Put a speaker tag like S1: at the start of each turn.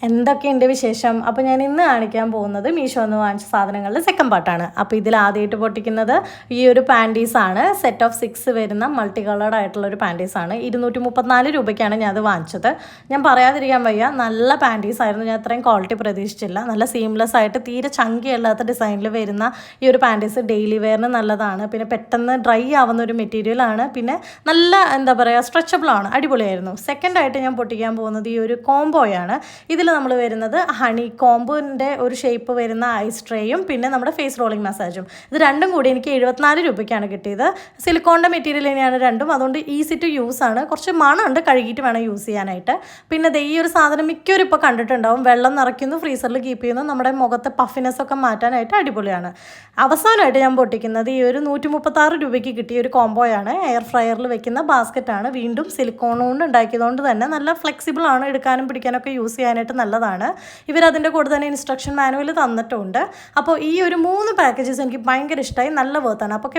S1: എന്തൊക്കെയുണ്ട് വിശേഷം? അപ്പോൾ ഞാൻ ഇന്ന് കാണിക്കാൻ പോകുന്നത് മീഷോ എന്ന് വാങ്ങിച്ച സാധനങ്ങളുടെ സെക്കൻഡ് പാർട്ടാണ്. അപ്പോൾ ഇതിൽ ആദ്യമായിട്ട് പൊട്ടിക്കുന്നത് ഈ ഒരു പാൻറ്റീസാണ്. സെറ്റ് ഓഫ് 6 വരുന്ന മൾട്ടി കളേർഡ് ആയിട്ടുള്ള ഒരു പാൻറ്റീസാണ്. 234 രൂപയ്ക്കാണ് ഞാൻ അത് വാങ്ങിച്ചത്. ഞാൻ പറയാതിരിക്കാൻ വയ്യ, നല്ല പാൻറ്റീസ് ആയിരുന്നു. ഞാൻ അത്രയും ക്വാളിറ്റി പ്രതീക്ഷിച്ചില്ല. നല്ല സീംലെസ് ആയിട്ട് തീരെ ചങ്കി അല്ലാത്ത ഡിസൈനിൽ വരുന്ന ഈ ഒരു പാൻറ്റീസ് ഡെയിലി വെയറിന് നല്ലതാണ്. പിന്നെ പെട്ടെന്ന് ഡ്രൈ ആവുന്ന ഒരു മെറ്റീരിയലാണ്. പിന്നെ നല്ല എന്താ പറയുക, സ്ട്രെച്ചബിൾ ആണ്. അടിപൊളിയായിരുന്നു. സെക്കൻഡായിട്ട് ഞാൻ പൊട്ടിക്കാൻ പോകുന്നത് ഈ ഒരു കോംബോയാണ്. ഇതിൽ നമ്മൾ വരുന്നത് ഹണി കോംബോൻ്റെ ഒരു ഷേപ്പ് വരുന്ന ഐസ് ട്രേയും പിന്നെ നമ്മുടെ ഫേസ് റോളിംഗ് മസാജും. ഇത് രണ്ടും കൂടി എനിക്ക് 74 രൂപയ്ക്കാണ് കിട്ടിയത്. സിലിക്കോണിൻ്റെ മെറ്റീരിയൽ തന്നെയാണ് രണ്ടും. അതുകൊണ്ട് ഈസി ടു യൂസ് ആണ്. കുറച്ച് മണമുണ്ട്, കഴുകിയിട്ട് വേണം യൂസ് ചെയ്യാനായിട്ട്. പിന്നെ ഈ ഒരു സാധനം മിക്കവരും ഇപ്പോൾ കണ്ടിട്ടുണ്ടാവും. വെള്ളം നിറയ്ക്കുന്നു, ഫ്രീസറിൽ കീപ്പ് ചെയ്യുന്നു. നമ്മുടെ മുഖത്തെ പഫിനെസ് ഒക്കെ മാറ്റാനായിട്ട് അടിപൊളിയാണ്. അവസാനമായിട്ട് ഞാൻ പൊട്ടിക്കുന്നത് ഈ ഒരു 136 രൂപയ്ക്ക് കിട്ടിയ ഒരു കോംബോയാണ്. എയർ ഫ്രയറിൽ വെക്കുന്ന ബാസ്ക്കറ്റാണ്. വീണ്ടും സിലിക്കോൺ കൊണ്ട് ഉണ്ടാക്കിയതുകൊണ്ട് തന്നെ നല്ല ഫ്ലെക്സിബിൾ ആണ്. എടുക്കാനും പിടിക്കാനൊക്കെ യൂസ് ചെയ്യാനായിട്ട് നല്ലതാണ്. ഇവരതിൻ്റെ കൂടെ തന്നെ ഇൻസ്ട്രക്ഷൻ മാനുവൽ തന്നിട്ടുണ്ട്. അപ്പോൾ ഈ ഒരു 3 പാക്കേജസ് എനിക്ക് ഭയങ്കര ഇഷ്ടമായി. നല്ല വർത്താണ്. അപ്പോൾ